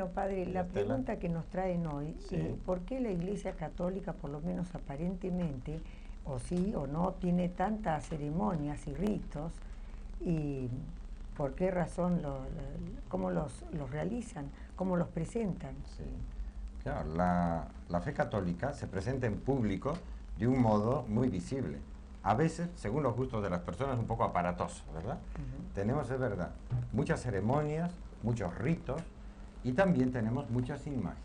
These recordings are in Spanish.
Bueno, padre, la Estela. pregunta que nos traen hoy, Sí. ¿por qué la Iglesia Católica, por lo menos aparentemente, o sí o no, tiene tantas ceremonias y ritos? ¿Y por qué razón cómo los realizan, cómo los presentan? Sí. Claro, la fe católica se presenta en público de un modo muy visible. A veces, según los gustos de las personas, un poco aparatoso, ¿verdad? Tenemos, es verdad, muchas ceremonias, muchos ritos y también tenemos muchas imágenes.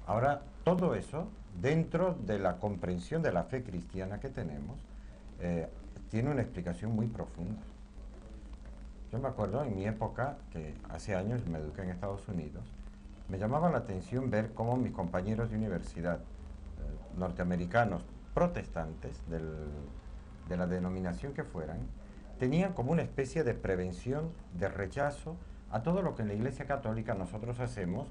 Ahora, todo eso, dentro de la comprensión de la fe cristiana que tenemos, tiene una explicación muy profunda. Yo me acuerdo en mi época, que hace años me eduqué en Estados Unidos, me llamaba la atención ver cómo mis compañeros de universidad norteamericanos protestantes, de la denominación que fueran, tenían como una especie de prevención, de rechazo a todo lo que en la Iglesia Católica nosotros hacemos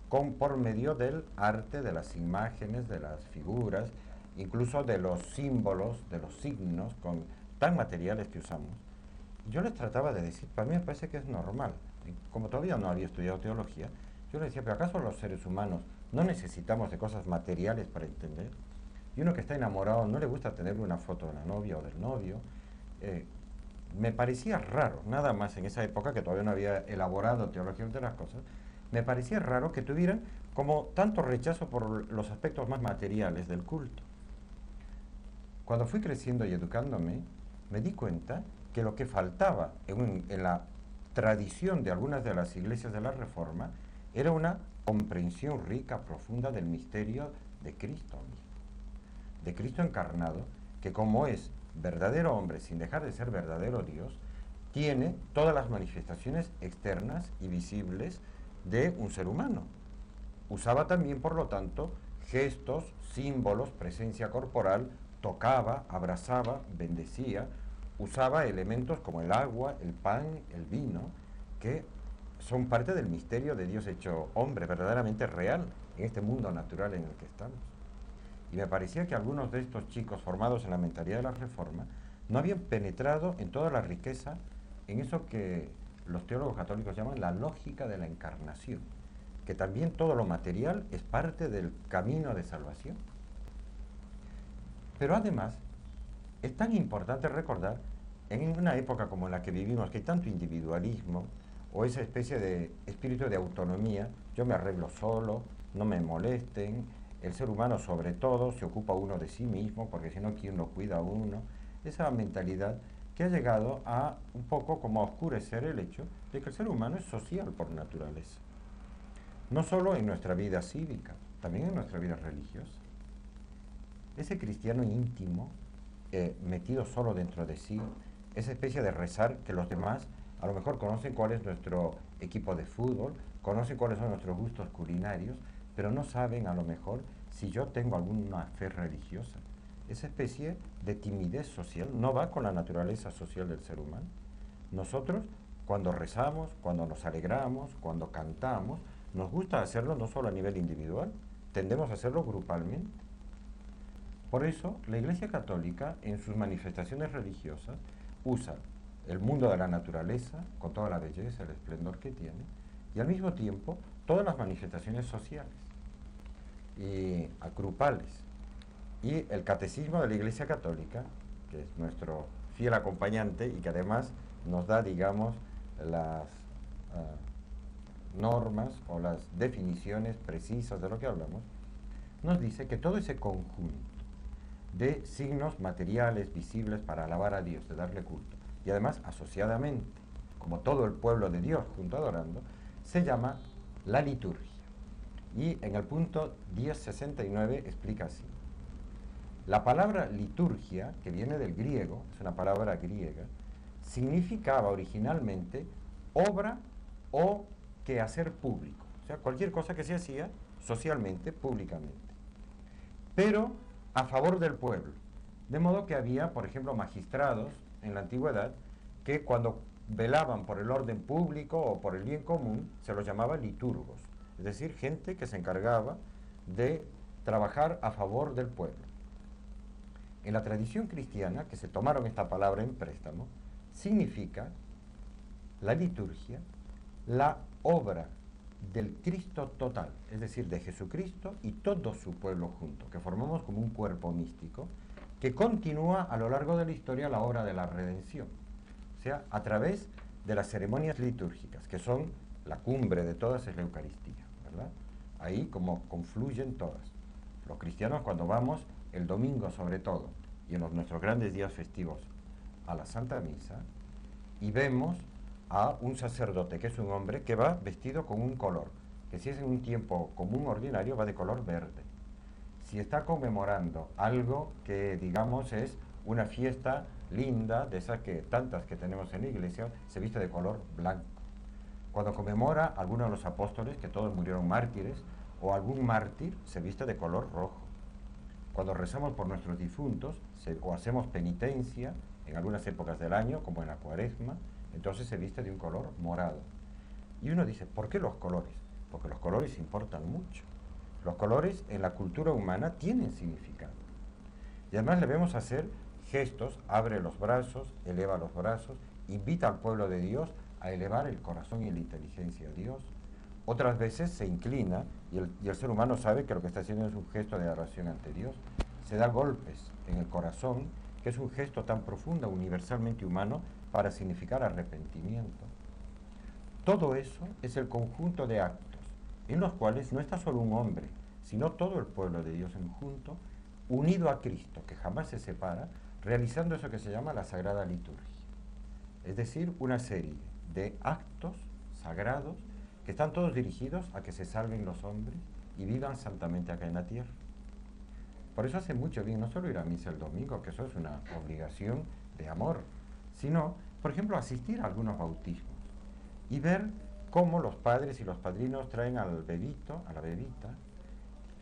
por medio del arte, de las imágenes, de las figuras, incluso de los símbolos, de los signos tan materiales que usamos. Yo les trataba de decir, para mí me parece que es normal. Como todavía no había estudiado teología, yo les decía, ¿pero acaso los seres humanos no necesitamos de cosas materiales para entender? Y uno que está enamorado no le gusta tener una foto de la novia o del novio. Me parecía raro, nada más en esa época que todavía no había elaborado teológicamente las cosas, me parecía raro que tuvieran como tanto rechazo por los aspectos más materiales del culto. Cuando fui creciendo y educándome, me di cuenta que lo que faltaba en la tradición de algunas de las iglesias de la Reforma era una comprensión rica, profunda del misterio de Cristo mismo, de Cristo encarnado, que como es verdadero hombre sin dejar de ser verdadero Dios, tiene todas las manifestaciones externas y visibles de un ser humano. Usaba también, por lo tanto, gestos, símbolos, presencia corporal, tocaba, abrazaba, bendecía, usaba elementos como el agua, el pan, el vino, que son parte del misterio de Dios hecho hombre, verdaderamente real, en este mundo natural en el que estamos. Y me parecía que algunos de estos chicos formados en la mentalidad de la Reforma no habían penetrado en toda la riqueza, en eso que los teólogos católicos llaman la lógica de la encarnación, que también todo lo material es parte del camino de salvación. Pero además, es tan importante recordar, en una época como la que vivimos, que hay tanto individualismo, o esa especie de espíritu de autonomía, yo me arreglo solo, no me molesten, el ser humano sobre todo se ocupa uno de sí mismo, porque si no, ¿quién lo cuida a uno? Esa mentalidad que ha llegado a un poco como a oscurecer el hecho de que el ser humano es social por naturaleza. No solo en nuestra vida cívica, también en nuestra vida religiosa. Ese cristiano íntimo, metido solo dentro de sí, esa especie de rezar que los demás a lo mejor conocen cuál es nuestro equipo de fútbol, conocen cuáles son nuestros gustos culinarios, pero no saben a lo mejor si yo tengo alguna fe religiosa. Esa especie de timidez social no va con la naturaleza social del ser humano. Nosotros, cuando rezamos, cuando nos alegramos, cuando cantamos, nos gusta hacerlo no solo a nivel individual, tendemos a hacerlo grupalmente. Por eso, la Iglesia Católica, en sus manifestaciones religiosas, usa el mundo de la naturaleza, con toda la belleza, el esplendor que tiene, y al mismo tiempo todas las manifestaciones sociales y grupales. Y el Catecismo de la Iglesia Católica, que es nuestro fiel acompañante y que además nos da, digamos, las normas o las definiciones precisas de lo que hablamos, nos dice que todo ese conjunto de signos materiales, visibles para alabar a Dios, de darle culto, y además asociadamente, como todo el pueblo de Dios junto adorando, se llama la liturgia. Y en el punto 1069 explica así. La palabra liturgia, que viene del griego, es una palabra griega, significaba originalmente obra o quehacer público, o sea, cualquier cosa que se hacía socialmente, públicamente, pero a favor del pueblo. De modo que había, por ejemplo, magistrados en la antigüedad que cuando velaban por el orden público o por el bien común, se los llamaba liturgos, es decir, gente que se encargaba de trabajar a favor del pueblo. En la tradición cristiana, que se tomaron esta palabra en préstamo, significa la liturgia, la obra del Cristo total, es decir, de Jesucristo y todo su pueblo junto, que formamos como un cuerpo místico que continúa a lo largo de la historia la obra de la redención, o sea, a través de las ceremonias litúrgicas, que son la cumbre de todas es la Eucaristía, ¿verdad? Ahí como confluyen todas. Los cristianos cuando vamos el domingo sobre todo, y en nuestros grandes días festivos, a la Santa Misa, y vemos a un sacerdote, que es un hombre, que va vestido con un color, que si es en un tiempo común ordinario va de color verde. Si está conmemorando algo que digamos es una fiesta linda, de esas que tantas que tenemos en la iglesia, se viste de color blanco. Cuando conmemora a alguno de los apóstoles, que todos murieron mártires, o algún mártir, se viste de color rojo. Cuando rezamos por nuestros difuntos, o hacemos penitencia, en algunas épocas del año, como en la Cuaresma, entonces se viste de un color morado. Y uno dice, ¿por qué los colores? Porque los colores importan mucho. Los colores en la cultura humana tienen significado. Y además le vemos hacer gestos, abre los brazos, eleva los brazos, invita al pueblo de Dios a elevar el corazón y la inteligencia a Dios. Otras veces se inclina y el ser humano sabe que lo que está haciendo es un gesto de adoración ante Dios. Se da golpes en el corazón, que es un gesto tan profundo, universalmente humano, para significar arrepentimiento. Todo eso es el conjunto de actos en los cuales no está solo un hombre, sino todo el pueblo de Dios en junto, unido a Cristo, que jamás se separa, realizando eso que se llama la Sagrada Liturgia. Es decir, una serie de actos sagrados que están todos dirigidos a que se salven los hombres y vivan santamente acá en la tierra. Por eso hace mucho bien no solo ir a misa el domingo, que eso es una obligación de amor, sino, por ejemplo, asistir a algunos bautismos y ver cómo los padres y los padrinos traen al bebito, a la bebita,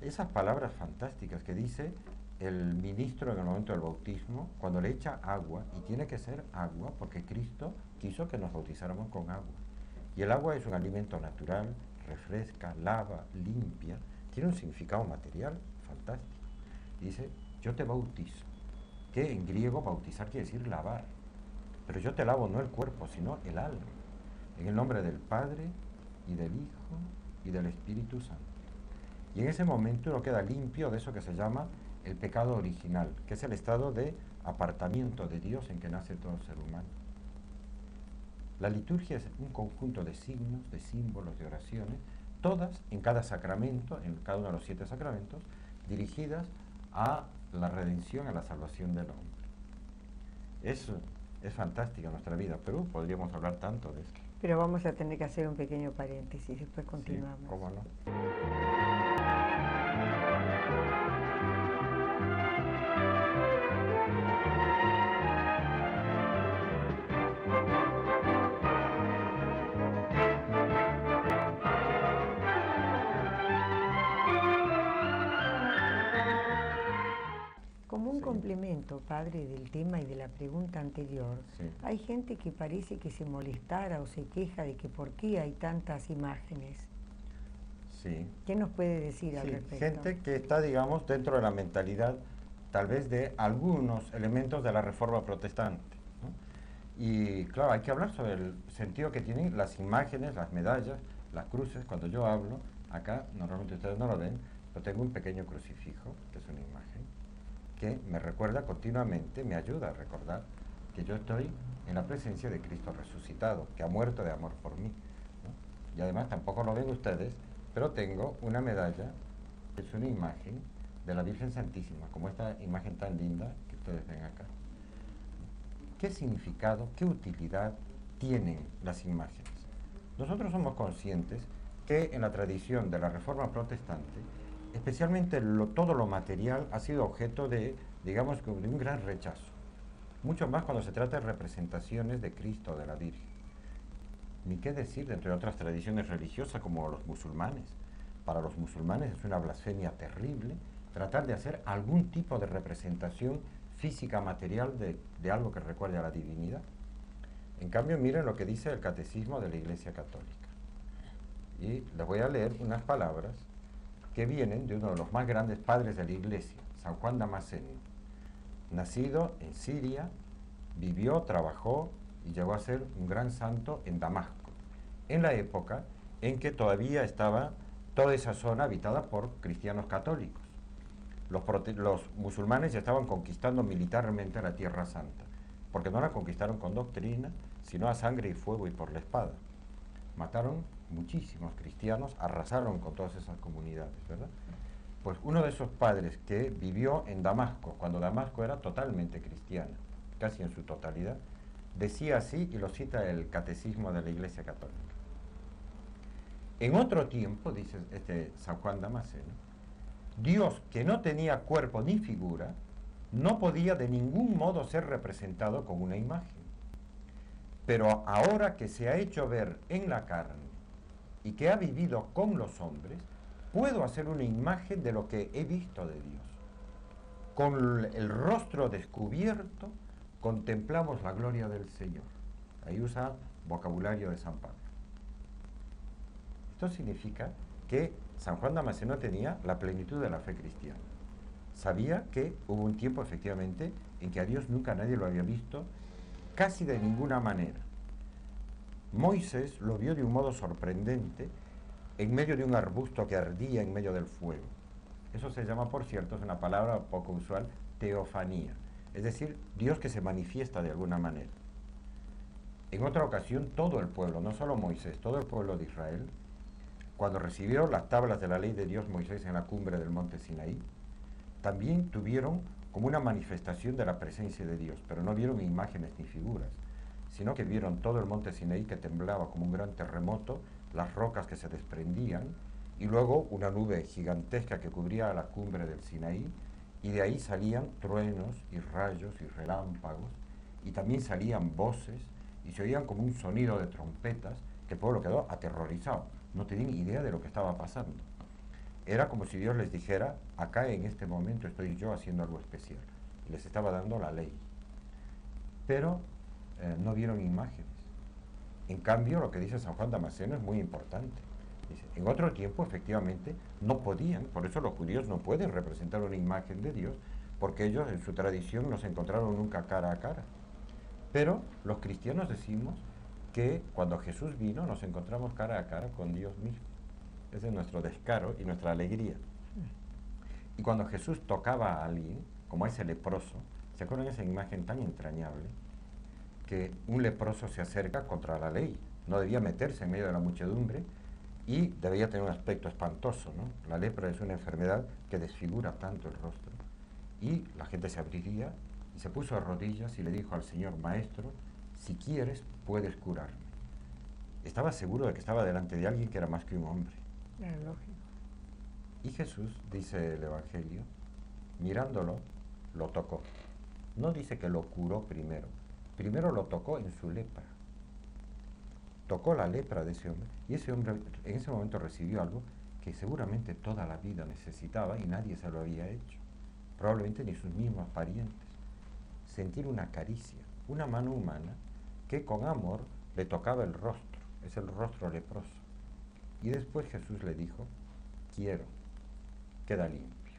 esas palabras fantásticas que dice el ministro en el momento del bautismo, cuando le echa agua, y tiene que ser agua porque Cristo quiso que nos bautizáramos con agua. Y el agua es un alimento natural, refresca, lava, limpia, tiene un significado material fantástico. Y dice, yo te bautizo, que en griego bautizar quiere decir lavar, pero yo te lavo no el cuerpo, sino el alma, en el nombre del Padre, y del Hijo, y del Espíritu Santo. Y en ese momento uno queda limpio de eso que se llama el pecado original, que es el estado de apartamiento de Dios en que nace todo ser humano. La liturgia es un conjunto de signos, de símbolos, de oraciones, todas en cada sacramento, en cada uno de los 7 sacramentos, dirigidas a la redención, a la salvación del hombre. Eso es fantástica nuestra vida, pero podríamos hablar tanto de esto. Pero vamos a tener que hacer un pequeño paréntesis, después continuamos. Sí, ¿cómo no? Como un complemento, padre, del tema y de la pregunta anterior, hay gente que parece que se molestara o se queja de que por qué hay tantas imágenes. Sí. ¿Qué nos puede decir al respecto? Gente que está, digamos, dentro de la mentalidad, tal vez, de algunos elementos de la Reforma Protestante, ¿no? Y claro, hay que hablar sobre el sentido que tienen las imágenes, las medallas, las cruces. Cuando yo hablo, acá, normalmente ustedes no lo ven, pero tengo un pequeño crucifijo, que es una imagen, que me recuerda continuamente, me ayuda a recordar que yo estoy en la presencia de Cristo resucitado, que ha muerto de amor por mí, ¿no? Y además tampoco lo ven ustedes, pero tengo una medalla, que es una imagen de la Virgen Santísima, como esta imagen tan linda que ustedes ven acá. ¿Qué significado, qué utilidad tienen las imágenes? Nosotros somos conscientes que en la tradición de la Reforma Protestante, especialmente todo lo material ha sido objeto de, digamos, de un gran rechazo. Mucho más cuando se trata de representaciones de Cristo o de la Virgen. Ni qué decir de entre otras tradiciones religiosas como los musulmanes. Para los musulmanes es una blasfemia terrible tratar de hacer algún tipo de representación física, material de algo que recuerde a la divinidad. En cambio, miren lo que dice el Catecismo de la Iglesia Católica. Y les voy a leer unas palabras que vienen de uno de los más grandes padres de la Iglesia, San Juan Damasceno. Nacido en Siria, vivió, trabajó y llegó a ser un gran santo en Damasco, en la época en que todavía estaba toda esa zona habitada por cristianos católicos. Los musulmanes ya estaban conquistando militarmente la Tierra Santa, porque no la conquistaron con doctrina, sino a sangre y fuego y por la espada. Mataron muchísimos cristianos, arrasaron con todas esas comunidades, ¿verdad? Pues uno de esos padres que vivió en Damasco, cuando Damasco era totalmente cristiana, casi en su totalidad, decía así, y lo cita el Catecismo de la Iglesia Católica. En otro tiempo, dice San Juan Damasceno, Dios, que no tenía cuerpo ni figura, no podía de ningún modo ser representado con una imagen. Pero ahora que se ha hecho ver en la carne y que ha vivido con los hombres, puedo hacer una imagen de lo que he visto de Dios. Con el rostro descubierto contemplamos la gloria del Señor. Ahí usa vocabulario de San Pablo. Esto significa que San Juan Damasceno tenía la plenitud de la fe cristiana. Sabía que hubo un tiempo, efectivamente, en que a Dios nunca nadie lo había visto, casi de ninguna manera. Moisés lo vio de un modo sorprendente en medio de un arbusto que ardía en medio del fuego. Eso se llama, por cierto, es una palabra poco usual, teofanía, es decir, Dios que se manifiesta de alguna manera. En otra ocasión, todo el pueblo, no solo Moisés, todo el pueblo de Israel, cuando recibió las tablas de la ley de Dios Moisés en la cumbre del monte Sinaí, también tuvieron como una manifestación de la presencia de Dios, pero no vieron imágenes ni figuras, sino que vieron todo el monte Sinaí que temblaba como un gran terremoto, las rocas que se desprendían, y luego una nube gigantesca que cubría la cumbre del Sinaí, y de ahí salían truenos y rayos y relámpagos, y también salían voces, y se oían como un sonido de trompetas, que el pueblo quedó aterrorizado, no tenían idea de lo que estaba pasando. Era como si Dios les dijera, acá en este momento estoy yo haciendo algo especial, y les estaba dando la ley. Pero no vieron imágenes. En cambio, lo que dice San Juan Damasceno es muy importante. Dice, en otro tiempo, efectivamente, no podían, por eso los judíos no pueden representar una imagen de Dios, porque ellos en su tradición no se encontraron nunca cara a cara. Pero los cristianos decimos que cuando Jesús vino nos encontramos cara a cara con Dios mismo. Ese es nuestro descaro y nuestra alegría. Y cuando Jesús tocaba a alguien, como a ese leproso, ¿se acuerdan de esa imagen tan entrañable? Que un leproso se acerca contra la ley, no debía meterse en medio de la muchedumbre y debía tener un aspecto espantoso, ¿no? La lepra es una enfermedad que desfigura tanto el rostro. Y la gente se abriría y se puso de rodillas y le dijo al Señor, Maestro, si quieres, puedes curarme. Estaba seguro de que estaba delante de alguien que era más que un hombre. Era lógico. Y Jesús, dice el Evangelio, mirándolo, lo tocó. No dice que lo curó primero. Primero lo tocó en su lepra. Tocó la lepra de ese hombre y ese hombre en ese momento recibió algo que seguramente toda la vida necesitaba y nadie se lo había hecho. Probablemente ni sus mismos parientes. Sentir una caricia, una mano humana que con amor le tocaba el rostro, es el rostro leproso. Y después Jesús le dijo, quiero, queda limpio.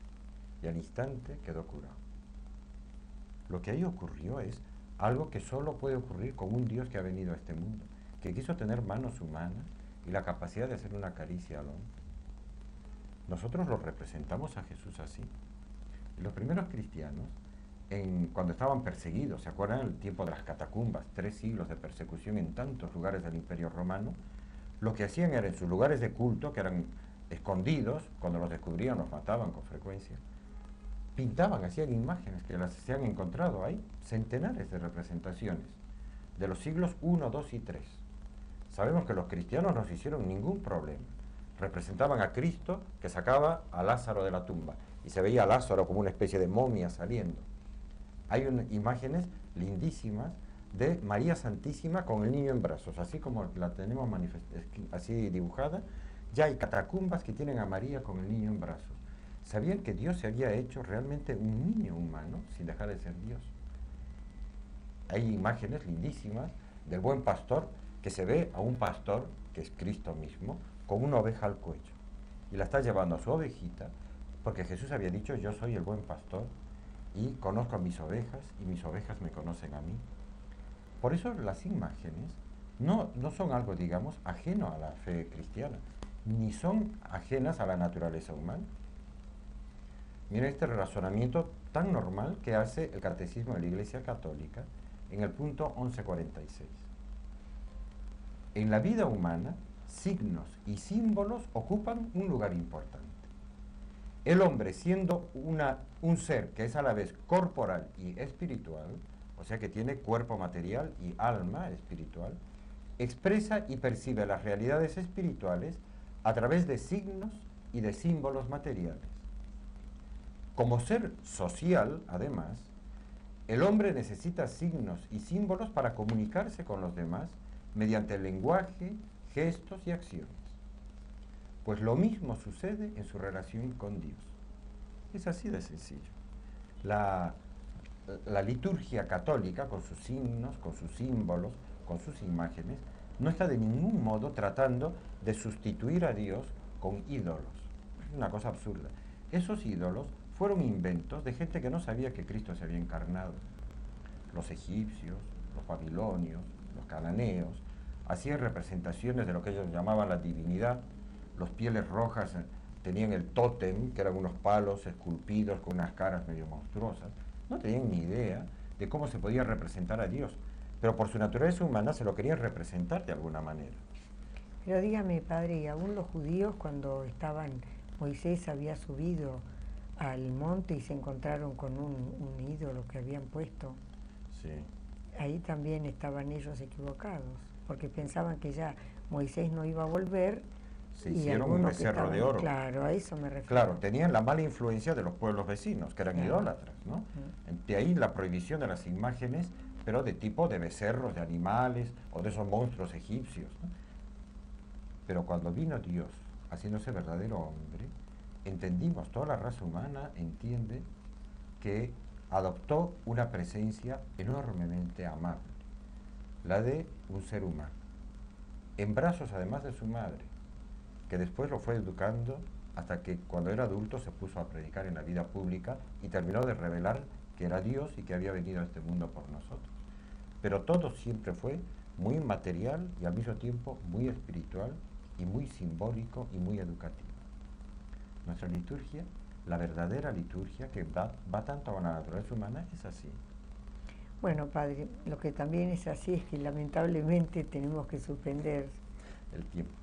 Y al instante quedó curado. Lo que ahí ocurrió es algo que solo puede ocurrir con un Dios que ha venido a este mundo, que quiso tener manos humanas y la capacidad de hacer una caricia al hombre. Nosotros lo representamos a Jesús así. Y los primeros cristianos, cuando estaban perseguidos, ¿se acuerdan el tiempo de las catacumbas? 3 siglos de persecución en tantos lugares del Imperio Romano. Lo que hacían era en sus lugares de culto, que eran escondidos, cuando los descubrían los mataban con frecuencia, pintaban, hacían imágenes que las se han encontrado. Hay centenares de representaciones de los siglos I, II y III. Sabemos que los cristianos no se hicieron ningún problema. Representaban a Cristo que sacaba a Lázaro de la tumba y se veía a Lázaro como una especie de momia saliendo. Hay imágenes lindísimas de María Santísima con el niño en brazos, así como la tenemos así dibujada. Ya hay catacumbas que tienen a María con el niño en brazos. ¿Sabían que Dios se había hecho realmente un niño humano sin dejar de ser Dios? Hay imágenes lindísimas del buen pastor que se ve a un pastor, que es Cristo mismo, con una oveja al cuello y la está llevando a su ovejita, porque Jesús había dicho, yo soy el buen pastor y conozco a mis ovejas y mis ovejas me conocen a mí. Por eso las imágenes no son algo, digamos, ajeno a la fe cristiana, ni son ajenas a la naturaleza humana. Mira este razonamiento tan normal que hace el Catecismo de la Iglesia Católica en el punto 1146. En la vida humana, signos y símbolos ocupan un lugar importante. El hombre, siendo un ser que es a la vez corporal y espiritual, o sea que tiene cuerpo material y alma espiritual, expresa y percibe las realidades espirituales a través de signos y de símbolos materiales. Como ser social, además, el hombre necesita signos y símbolos para comunicarse con los demás mediante el lenguaje, gestos y acciones. Pues lo mismo sucede en su relación con Dios. Es así de sencillo. La liturgia católica, con sus signos, con sus símbolos, con sus imágenes, no está de ningún modo tratando de sustituir a Dios con ídolos. Es una cosa absurda. Esos ídolos fueron inventos de gente que no sabía que Cristo se había encarnado. Los egipcios, los babilonios, los cananeos, hacían representaciones de lo que ellos llamaban la divinidad. Los pieles rojas tenían el tótem, que eran unos palos esculpidos con unas caras medio monstruosas. No tenían ni idea de cómo se podía representar a Dios, pero por su naturaleza humana se lo querían representar de alguna manera. Pero dígame, padre, ¿y aún los judíos cuando Moisés había subido al monte y se encontraron con un ídolo que habían puesto? Sí. Ahí también estaban ellos equivocados, porque pensaban que ya Moisés no iba a volver. Se hicieron un becerro de oro. Claro, a eso me refiero. Claro, tenían la mala influencia de los pueblos vecinos, que eran idólatras, ¿no? De ahí la prohibición de las imágenes, pero de tipo de becerros, de animales, o de esos monstruos egipcios, ¿no? Pero cuando vino Dios, haciéndose verdadero hombre, entendimos, toda la raza humana entiende que adoptó una presencia enormemente amable, la de un ser humano, en brazos además de su madre, que después lo fue educando hasta que cuando era adulto se puso a predicar en la vida pública y terminó de revelar que era Dios y que había venido a este mundo por nosotros. Pero todo siempre fue muy material y al mismo tiempo muy espiritual y muy simbólico y muy educativo. Nuestra liturgia, la verdadera liturgia que va tanto a la naturaleza humana, es así. Bueno, padre, lo que también es así es que lamentablemente tenemos que suspender el tiempo.